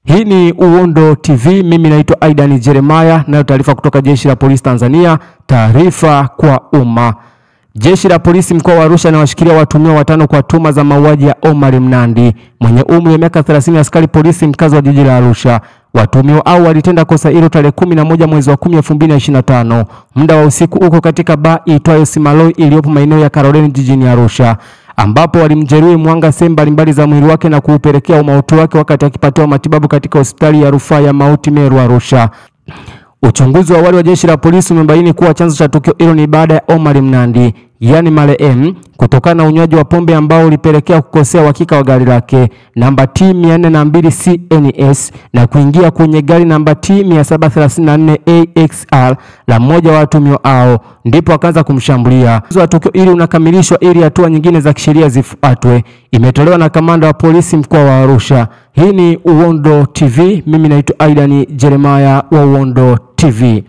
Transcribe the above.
Hii ni Uondo TV, mimi naitwa Aidan Jeremiah, na taarifa kutoka Jeshi la Polisi Tanzania, taarifa kwa umma. Jeshi la Polisi mkoa wa Arusha linawashikilia watuhumiwa 5 kwa tuhuma za mauaji ya Omar Mnandi mwenye umri wa miaka 30, askari polisi mkazi wa jiji la Arusha. Watuhumiwa hao walitenda kosa hilo tarehe 11 mwezi wa 10 2025, muda wa usiku huko katika baa iitwayo Simaloi iliyopo maeneo ya Karoleni jijini Arusha, ambapo walimjeruhi Mwanga sehemu mbalimbali za mwili wake na kuupelekea umauti wake wakati akipatiwa matibabu katika hospitali ya rufaa ya Mauti Meru Arusha. Uchunguzi wa awali wa Jeshi la Polisi umebaini kuwa chanzo cha tukio hilo ni baada ya Omar Mnandi, yani marehemu, kutokana na unywaji wa pombe ambao ulipelekea kukosea uhakika wa gari lake namba T402 CNS na kuingia kwenye gari namba T734 AXR la mmoja wa watuhumiwa hao, ndipo akaanza kumshambulia. Tukio hili unakamilishwa ili hatua nyingine za kisheria zifuatwe. Imetolewa na kamanda wa polisi mkoa wa Arusha. Hii ni Uondo TV, mimi naitwa Aidan Jeremiah wa Uondo TV.